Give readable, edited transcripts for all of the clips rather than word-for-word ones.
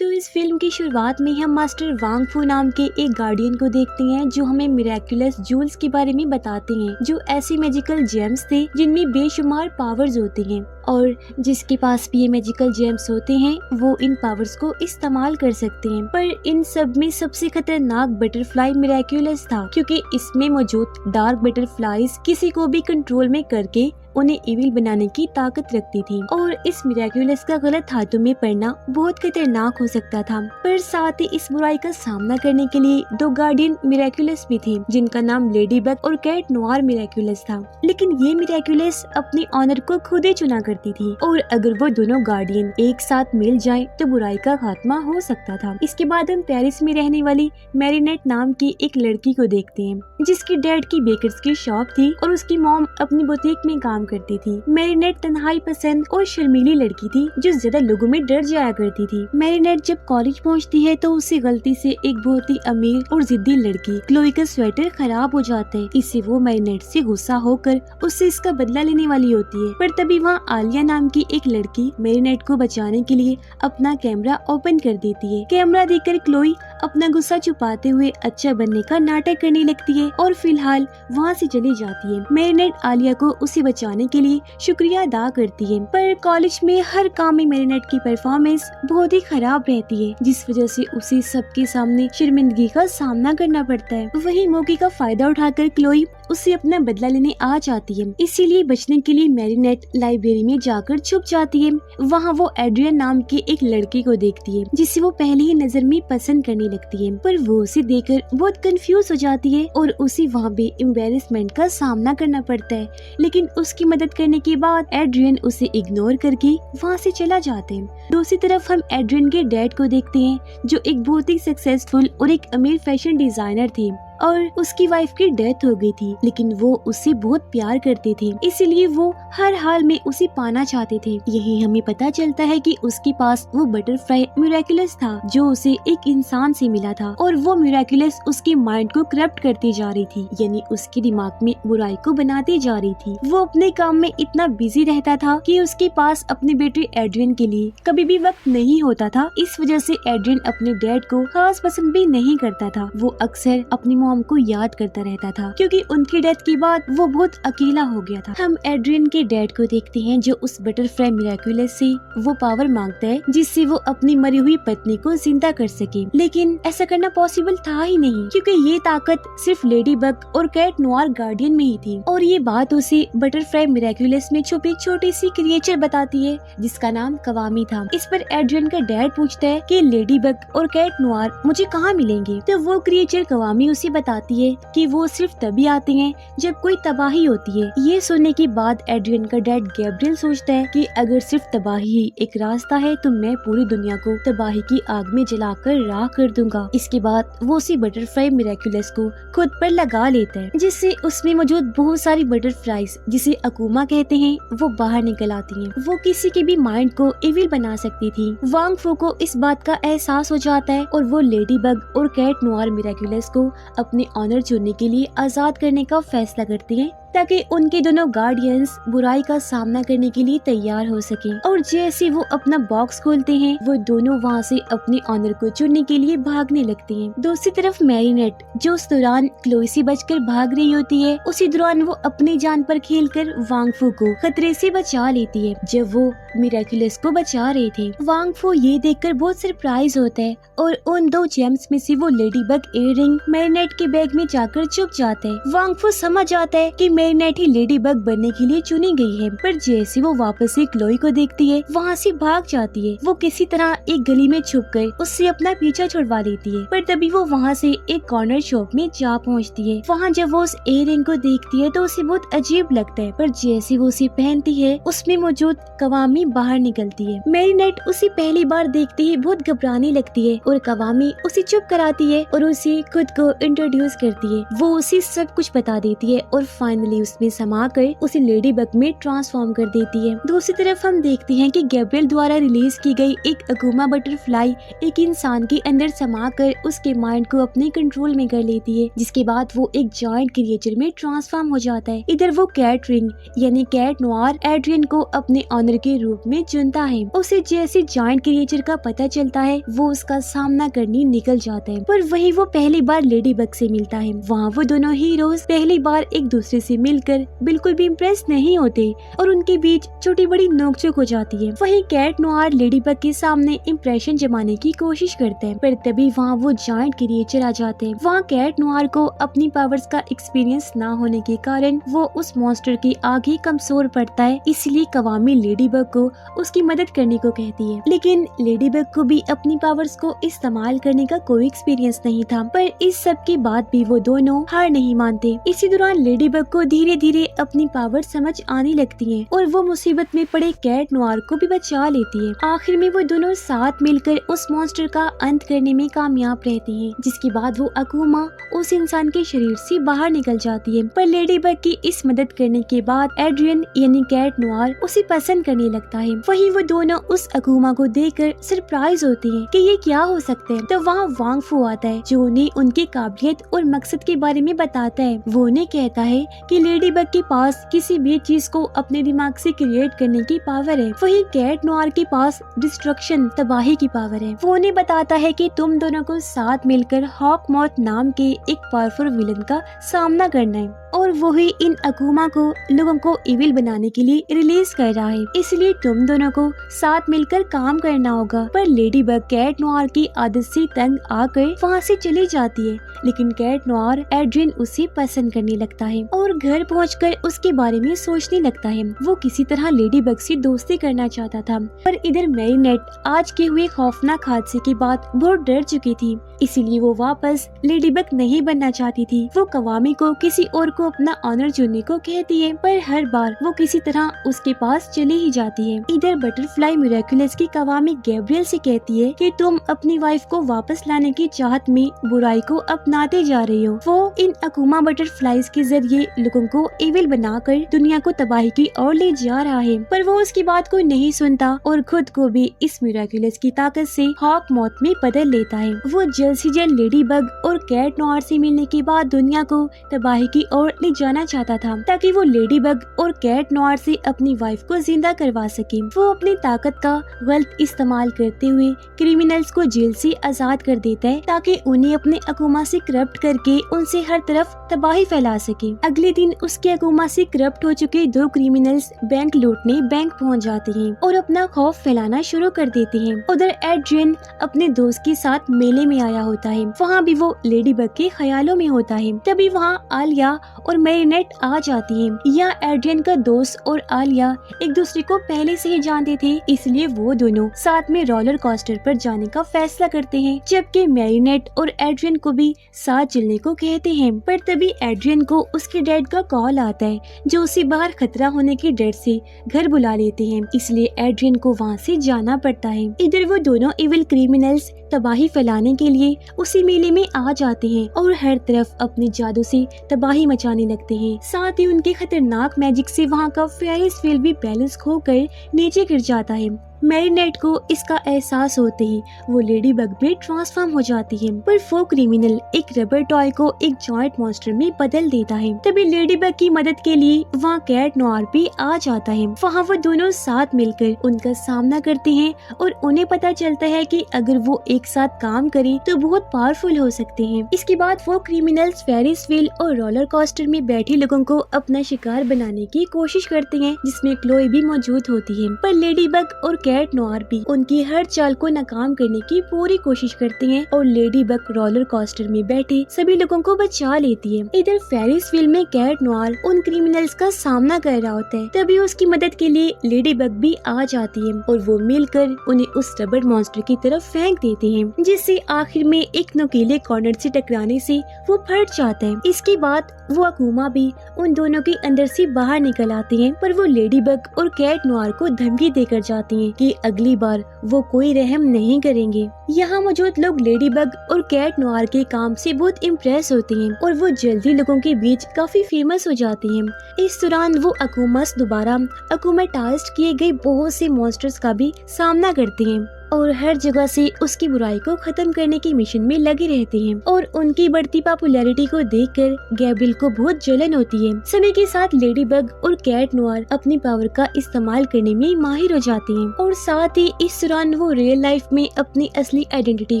तो इस फिल्म की शुरुआत में हम मास्टर वांग फू नाम के एक गार्डियन को देखते हैं जो हमें मिरेकुलस जूल्स के बारे में बताते हैं, जो ऐसे मैजिकल जेम्स थे जिनमें बेशुमार पावर्स होती हैं और जिसके पास भी ये मैजिकल जेम्स होते हैं वो इन पावर्स को इस्तेमाल कर सकते हैं। पर इन सब में सबसे खतरनाक बटरफ्लाई मिरेकुलस था, क्योंकि इसमें मौजूद डार्क बटरफ्लाईज किसी को भी कंट्रोल में करके उन्हें इविल बनाने की ताकत रखती थी और इस मिरेकुलस का गलत हाथों में पड़ना बहुत खतरनाक हो सकता था। पर साथ ही इस बुराई का सामना करने के लिए दो गार्डियन मिरेकुलस भी थे जिनका नाम लेडी बग और कैट नोआर मिरेकुलस था। लेकिन ये मिरेकुलस अपनी ऑनर को खुद ही चुना करती थी और अगर वो दोनों गार्डियन एक साथ मिल जाएं तो बुराई का खात्मा हो सकता था। इसके बाद हम पेरिस में रहने वाली मैरीनेट नाम की एक लड़की को देखते हैं जिसकी डैड की बेकर्स की शॉप थी और उसकी मॉम अपनी बुटीक में काम करती थी। मैरीनेट तन्हाई पसंद और शर्मीली लड़की थी जो ज्यादा लोगों में डर जाया करती थी। मैरीनेट जब कॉलेज पहुंचती है तो उसे गलती से एक बहुत ही अमीर और जिद्दी लड़की क्लोई का स्वेटर खराब हो जाता है। इससे वो मैरीनेट से गुस्सा होकर उससे इसका बदला लेने वाली होती है। पर तभी वहाँ आलिया नाम की एक लड़की मैरीनेट को बचाने के लिए अपना कैमरा ओपन कर देती है। कैमरा देखकर क्लोई अपना गुस्सा छुपाते हुए अच्छा बनने का नाटक करने लगती है और फिलहाल वहाँ से चली जाती है। मैरीनेट आलिया को उसे बचाने के लिए शुक्रिया अदा करती है, पर कॉलेज में हर काम में मैरीनेट की परफॉर्मेंस बहुत ही खराब रहती है जिस वजह से उसे सबके सामने शर्मिंदगी का सामना करना पड़ता है। वही मौके का फायदा उठाकर क्लोई उससे अपना बदला लेने आ जाती है। इसीलिए बचने के लिए मैरीनेट लाइब्रेरी में जाकर छुप जाती है। वहाँ वो एड्रियन नाम के एक लड़के को देखती है जिसे वो पहली ही नजर में पसंद करने लगती है, पर वो उसे देखकर बहुत कंफ्यूज हो जाती है और उसे वहाँ भी एम्बेरसमेंट का सामना करना पड़ता है। लेकिन उसकी मदद करने के बाद एड्रियन उसे इग्नोर करके वहाँ से चला जाते हैं। दूसरी तरफ हम एड्रियन के डैड को देखते हैं जो एक बहुत ही सक्सेसफुल और एक अमीर फैशन डिजाइनर थे और उसकी वाइफ की डेथ हो गई थी, लेकिन वो उससे बहुत प्यार करते थे, इसीलिए वो हर हाल में उसे पाना चाहते थे। यही हमें पता चलता है कि उसके पास वो बटरफ्लाई मिरेकुलस था जो उसे एक इंसान से मिला था और वो मिरेकुलस उसके माइंड को करप्ट करती जा रही थी, यानी उसके दिमाग में बुराई को बनाती जा रही थी। वो अपने काम में इतना बिजी रहता था कि उसके पास अपने बेटे एड्रियन के लिए कभी भी वक्त नहीं होता था। इस वजह से एड्रियन अपने डैड को खास पसंद भी नहीं करता था। वो अक्सर अपनी मॉम को याद करता रहता था क्योंकि उनकी डेथ के बाद वो बहुत अकेला हो गया था। हम एड्रियन के डैड को देखते हैं जो उस बटरफ्लाई मिरेकुलस से वो पावर मांगता है जिससे वो अपनी मरी हुई पत्नी को जिंदा कर सके, लेकिन ऐसा करना पॉसिबल था ही नहीं क्योंकि ये ताकत सिर्फ लेडी बग और कैट नोआर गार्डियन में ही थी। और ये बात उसे बटरफ्लाई मिरेकुलस में छुपी छोटी सी क्रिएचर बताती है जिसका नाम कवामी था। इस पर एड्रियन का डैड पूछता है कि लेडी बग और कैट नोआर मुझे कहाँ मिलेंगे, तो वो क्रिएचर कवामी उसे बताती है कि वो सिर्फ तभी आते हैं जब कोई तबाही होती है। ये सुनने के बाद एड्रियन का डैड गैब्रियल सोचता है कि अगर सिर्फ तबाही ही एक रास्ता है तो मैं पूरी दुनिया को तबाही की आग में जलाकर राख कर दूंगा। इसके बाद वो उसी बटरफ्लाई मिरेकुलस को खुद पर लगा लेता है जिससे उसमें मौजूद बहुत सारी बटरफ्लाईज जिसे अकूमा कहते हैं वो बाहर निकल आती हैं। वो किसी के भी माइंड को इविल बना सकती थी। वांग फू को इस बात का एहसास हो जाता है और वो लेडी बग और कैट नोआर मिरेकुलस को अपने ऑनर चुनने के लिए आजाद करने का फैसला करती हैं ताकि उनके दोनों गार्डियंस बुराई का सामना करने के लिए तैयार हो सके। और जैसे वो अपना बॉक्स खोलते हैं वो दोनों वहाँ से अपने ऑनर को चुनने के लिए भागने लगती हैं। दूसरी तरफ मैरीनेट जो उस दौरान क्लोई से बचकर भाग रही होती है, उसी दौरान वो अपनी जान पर खेलकर वांग फू को खतरे से बचा लेती है। जब वो मिरेकुलस को बचा रहे थे, वांग फू ये देखकर बहुत सरप्राइज होता है और उन दो जेम्स में से वो लेडी बग इयररिंग मैरीनेट के बैग में जाकर छुप जाता है। वांग फू समझ आता है कि मैरीनेट ही लेडी बग बनने के लिए चुनी गई है, पर जैसे वो वापस से क्लोई को देखती है वहाँ से भाग जाती है। वो किसी तरह एक गली में छुपकर उससे अपना पीछा छुड़वा लेती है, पर तभी वो वहाँ से एक कॉर्नर शॉप में जा पहुँचती है। वहाँ जब वो उस इयररिंग को देखती है तो उसे बहुत अजीब लगता है, पर जैसे वो उसे पहनती है उसमें मौजूद कवामी बाहर निकलती है। मैरीनेट उसे पहली बार देखते ही बहुत घबराने लगती है और कवामी उसे चुप कराती है और उसे खुद को इंट्रोड्यूस करती है। वो उसे सब कुछ बता देती है और फाइनली फाइनली उसमें समाकर उसे लेडी बग में ट्रांसफॉर्म कर देती है। दूसरी तरफ हम देखते हैं कि गैब्रियल द्वारा रिलीज की गई एक अकूमा बटरफ्लाई एक इंसान के अंदर समाकर उसके माइंड को अपने कंट्रोल में कर लेती है, जिसके बाद वो एक जॉइंट क्रिएचर में ट्रांसफॉर्म हो जाता है। इधर वो कैट रिंग यानी कैट नोयर एड्रियन को अपने ऑनर के रूप में चुनता है। उसे जैसे जॉइंट क्रिएचर का पता चलता है वो उसका सामना करने निकल जाता है, पर वही वो पहली बार लेडी बग से मिलता है। वहाँ वो दोनों हीरोज पहली बार एक दूसरे से मिलकर बिल्कुल भी इम्प्रेस नहीं होते और उनके बीच छोटी बड़ी नोकझोंक हो जाती है। वहीं कैट नोयर लेडी बग के सामने इम्प्रेशन जमाने की कोशिश करते हैं, पर तभी वहाँ वो जॉइंट क्रिएचर आ जाते हैं। वहाँ कैट नोयर को अपनी पावर्स का एक्सपीरियंस ना होने के कारण वो उस मॉन्स्टर के आगे कमजोर पड़ता है, इसलिए कवामी लेडी बग को उसकी मदद करने को कहती है। लेकिन लेडी बग को भी अपनी पावर्स को इस्तेमाल करने का कोई एक्सपीरियंस नहीं था, पर इस सब के बाद भी वो दोनों हार नहीं मानते। इसी दौरान लेडी बग को धीरे धीरे अपनी पावर समझ आने लगती है और वो मुसीबत में पड़े कैट नोयर को भी बचा लेती है। आखिर में वो दोनों साथ मिलकर उस मॉन्स्टर का अंत करने में कामयाब रहती हैं, जिसके बाद वो अकूमा उस इंसान के शरीर से बाहर निकल जाती है। पर लेडी बग की इस मदद करने के बाद एड्रियन यानी कैट नोयर उसे पसंद करने लगता है। वहीं वो दोनों उस अकूमा को देखकर सरप्राइज होती हैं कि ये क्या हो सकता है। तो वहाँ वांग फू आता है जो उन्हें उनकी काबिलियत और मकसद के बारे में बताता है। वो उन्हें कहता है कि लेडी बग के पास किसी भी चीज को अपने दिमाग से क्रिएट करने की पावर है, वहीं कैट नोयर के पास डिस्ट्रक्शन तबाही की पावर है। वो उन्हें बताता है कि तुम दोनों को साथ मिलकर हॉक मॉथ नाम के एक पावरफुल विलन का सामना करना है और वो ही इन अकूमा को लोगों को इविल बनाने के लिए रिलीज कर रहा है, इसलिए तुम दोनों को साथ मिलकर काम करना होगा। पर लेडी बग कैट नोयर की आदत से तंग आकर वहाँ से चली जाती है, लेकिन कैट नोयर एड्रियन उसे पसंद करने लगता है और घर पहुंचकर उसके बारे में सोचने लगता है। वो किसी तरह लेडी बग से दोस्ती करना चाहता था, पर इधर मैरीनेट आज के हुए खौफनाक हादसे के बाद बहुत डर चुकी थी, इसीलिए वो वापस लेडी बग नहीं बनना चाहती थी। वो कवामी को किसी और को अपना ऑनर चुनने को कहती है, पर हर बार वो किसी तरह उसके पास चली ही जाती है। इधर बटरफ्लाई मिरेकुलस की कवामी गैब्रियल से कहती है कि तुम अपनी वाइफ को वापस लाने की चाहत में बुराई को अपनाते जा रही हो। वो इन अकूमा बटरफ्लाईज के जरिए लोगों को इविल बनाकर दुनिया को तबाही की ओर ले जा रहा है, पर वो उसकी बात को नहीं सुनता और खुद को भी इस मिरेकुलस की ताकत से हॉक मॉथ में बदल लेता है। वो जल्द से जल्द लेडी बग और कैट नोयर से मिलने के बाद दुनिया को तबाही की ओर ले जाना चाहता था, ताकि वो लेडी बग और कैट नोयर से अपनी वाइफ को जिंदा करवा सके। वो अपनी ताकत का गलत इस्तेमाल करते हुए क्रिमिनल्स को जेल से आजाद कर देता है, ताकि उन्हें अपने अकूमा से करप्ट करके उनसे हर तरफ तबाही फैला सके। अगले दिन उसके अकूमा से करप्ट हो चुके दो क्रिमिनल्स बैंक लूटने बैंक पहुंच जाते हैं और अपना खौफ फैलाना शुरू कर देते हैं। उधर एड्रियन अपने दोस्त के साथ मेले में आया होता है, वहाँ भी वो लेडी बग के ख्यालों में होता है। तभी वहाँ आलिया और मैरीनेट आ जाती है। यहाँ एड्रियन का दोस्त और आलिया एक दूसरे को पहले से ही जानते थे, इसलिए वो दोनों साथ में रोलर कोस्टर पर जाने का फैसला करते हैं, जबकि मैरीनेट और एड्रियन को भी साथ चलने को कहते हैं। पर तभी एड्रियन को उसके डैड का कॉल आता है, जो उसे बाहर खतरा होने के डर से घर बुला लेते हैं, इसलिए एड्रियन को वहाँ से जाना पड़ता है। इधर वो दोनों इविल क्रिमिनल्स तबाही फैलाने के लिए उसी मेले में आ जाते हैं और हर तरफ अपने जादू से तबाही मचाने लगते हैं। साथ ही उनके खतरनाक मैजिक से वहाँ का फेरिस व्हील भी बैलेंस खोकर नीचे गिर जाता है। मैरीनेट को इसका एहसास होते ही वो लेडी बग में ट्रांसफॉर्म हो जाती है, पर वो क्रिमिनल एक रबर टॉय को एक जॉइंट मॉन्स्टर में बदल देता है। तभी लेडी बग की मदद के लिए वहाँ कैट नोयर भी आ जाता है। वहाँ वो दोनों साथ मिलकर उनका सामना करते हैं और उन्हें पता चलता है कि अगर वो एक साथ काम करें तो बहुत पावरफुल हो सकते हैं। इसके बाद वो क्रिमिनल्स फेरिस व्हील और रोलर कोस्टर में बैठे लोगों को अपना शिकार बनाने की कोशिश करते हैं, जिसमें क्लोई भी मौजूद होती है। पर लेडी बग और कैट नोयर भी उनकी हर चाल को नाकाम करने की पूरी कोशिश करते हैं और लेडी बग रोलर कोस्टर में बैठे सभी लोगों को बचा लेती है। इधर फेरिस व्हील में कैट नोयर उन क्रिमिनल्स का सामना कर रहा होता है, तभी उसकी मदद के लिए लेडी बग भी आ जाती है और वो मिलकर उन्हें उस रबर मॉन्स्टर की तरफ फेंक देते हैं, जिससे आखिर में एक नुकीले कॉर्नर से टकराने से वो फट जाता है। इसके बाद वो अकूमा भी उन दोनों के अंदर से बाहर निकल आते हैं, पर वो लेडी बग और कैट नोयर को धमकी देकर जाती हैं कि अगली बार वो कोई रहम नहीं करेंगे। यहाँ मौजूद लोग लेडीबग और कैट नोयर के काम से बहुत इम्प्रेस होते हैं और वो जल्दी लोगों के बीच काफी फेमस हो जाती हैं। इस दौरान वो अकूमस दोबारा अकूमेटाइज्ड किए गए बहुत से मॉन्स्टर्स का भी सामना करती हैं और हर जगह से उसकी बुराई को खत्म करने की मिशन में लगे रहते हैं। और उनकी बढ़ती पॉपुलैरिटी को देखकर गैब्रियल को बहुत जलन होती है। समय के साथ लेडीबग और कैट नोयर अपनी पावर का इस्तेमाल करने में माहिर हो जाती हैं और साथ ही इस दौरान वो रियल लाइफ में अपनी असली आइडेंटिटी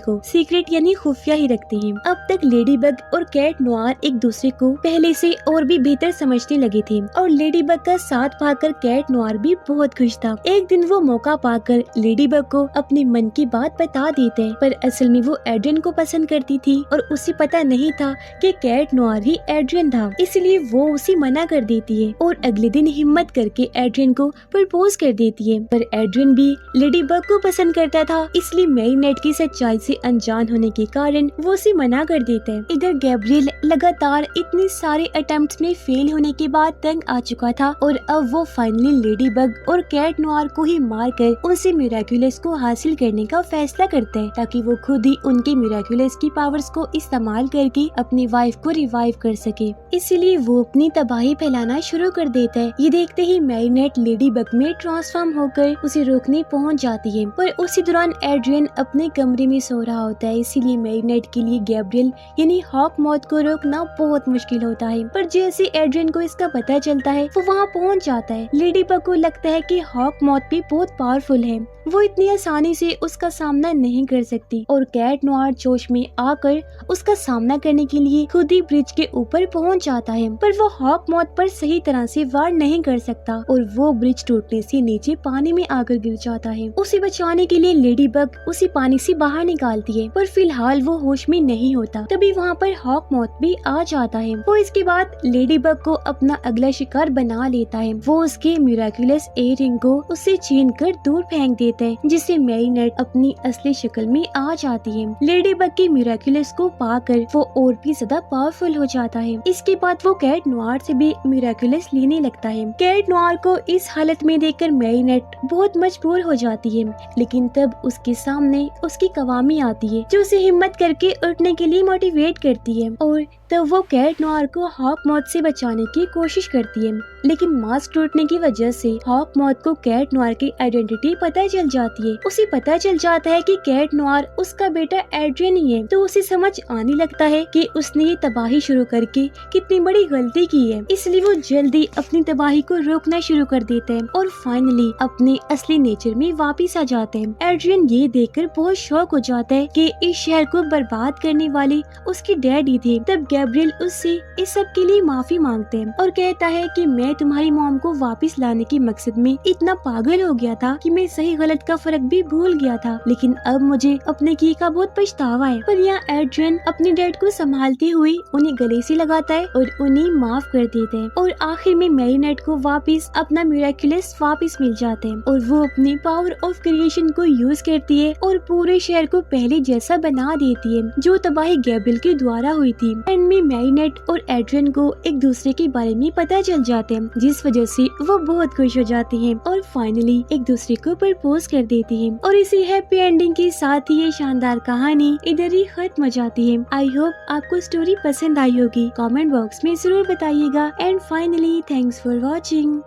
को सीक्रेट यानी खुफिया ही रखते हैं। अब तक लेडीबग और कैट नोयर एक दूसरे को पहले से और भी बेहतर समझने लगे थे और लेडीबग का साथ पाकर कैट नोयर भी बहुत खुश था। एक दिन वो मौका पाकर लेडीबग को अपने मन की बात बता देते हैं, पर असल में वो एड्रियन को पसंद करती थी और उसे पता नहीं था कि कैट नोयर ही एड्रियन था, इसलिए वो उसे मना कर देती है और अगले दिन हिम्मत करके एड्रियन को प्रपोज कर देती है। पर एड्रियन भी लेडीबग को पसंद करता था, इसलिए मैरीनेट की सच्चाई से अनजान होने के कारण वो उसे मना कर देता है। इधर गैब्रियल लगातार इतने सारे अटेम्प्ट्स में फेल होने के बाद तंग आ चुका था और अब वो फाइनली लेडीबग और कैट नोयर को ही मारकर उनसे मिरेकुलस को हासिल करने का फैसला करता है ताकि वो खुद ही उनके मिरेकुलस की पावर्स को इस्तेमाल करके अपनी वाइफ को रिवाइव कर सके। इसीलिए वो अपनी तबाही फैलाना शुरू कर देता है। ये देखते ही मैरीनेट लेडीबग में ट्रांसफॉर्म होकर उसे रोकने पहुंच जाती है, पर उसी दौरान एड्रियन अपने कमरे में सो रहा होता है, इसीलिए मैरीनेट के लिए गैब्रियल यानी हॉकमॉथ को रोकना बहुत मुश्किल होता है। पर जैसे एड्रियन को इसका पता चलता है वो वहाँ पहुँच जाता है। लेडीबग को लगता है कि हॉकमॉथ भी बहुत पावरफुल है, वो इतनी आसानी से उसका सामना नहीं कर सकती और कैट नोयर जोश में आकर उसका सामना करने के लिए खुद ही ब्रिज के ऊपर पहुंच जाता है, पर वो हॉकमॉथ पर सही तरह से वार नहीं कर सकता और वो ब्रिज टूटने से नीचे पानी में आकर गिर जाता है। उसे बचाने के लिए लेडीबग उसे पानी से बाहर निकालती है, पर फिलहाल वो होश में नहीं होता। तभी वहाँ पर हॉकमॉथ भी आ जाता है। वो इसके बाद लेडीबग को अपना अगला शिकार बना लेता है। वो उसके मिरेकुलस इयररिंग को उससे छीन कर दूर फेंक देता है, जिससे मैरीनेट अपनी असली शक्ल में आ जाती है। लेडीबग के मिरेकुलस को पाकर वो और भी ज्यादा पावरफुल हो जाता है। इसके बाद वो कैट नोयर से भी मिरेकुलस लेने लगता है। कैट नोयर को इस हालत में देखकर मैरीनेट बहुत मजबूर हो जाती है, लेकिन तब उसके सामने उसकी कवामी आती है जो उसे हिम्मत करके उठने के लिए मोटिवेट करती है और तब वो कैट नोयर को हॉकमॉथ से बचाने की कोशिश करती है, लेकिन मास्क टूटने की वजह से हॉकमॉथ को कैट नोयर की आइडेंटिटी पता चल जाती है। उसे पता चल जाता है कि कैट नोयर उसका बेटा एड्रियन ही है, तो उसे समझ आने लगता है कि उसने ये तबाही शुरू करके कितनी बड़ी गलती की है, इसलिए वो जल्दी अपनी तबाही को रोकना शुरू कर देता है और फाइनली अपने असली नेचर में वापिस आ जाते हैं। एड्रियन ये देखकर बहुत शॉक हो जाता है कि इस शहर को बर्बाद करने वाले उसके डैड ही थे। तब गैब्रियल उससे इस सब के लिए माफी मांगते हैं और कहता है कि मैं तुम्हारी मॉम को वापस लाने के मकसद में इतना पागल हो गया था कि मैं सही गलत का फर्क भी भूल गया था, लेकिन अब मुझे अपने किए का बहुत पछतावा है। पर यहाँ एड्रियन अपने डैड को संभालते हुए उन्हें गले से लगाता है और उन्हें माफ कर देता है और आखिर में मैरीनेट को वापस अपना मिरेकुलस वापस मिल जाता है और वो अपनी पावर ऑफ क्रिएशन को यूज करती है और पूरे शहर को पहले जैसा बना देती है जो तबाही गैब्रियल के द्वारा हुई थी। एंड में मैरीनेट और एड्रियन को एक दूसरे के बारे में पता चल जाते हैं, जिस वजह से वो बहुत खुश हो जाते हैं और फाइनली एक दूसरे को प्रपोज कर देते हैं। और इसी हैप्पी एंडिंग के साथ ही ये शानदार कहानी इधर ही खत्म हो जाती है। आई होप आपको स्टोरी पसंद आई होगी। कमेंट बॉक्स में जरूर बताइएगा। And finally thanks for watching.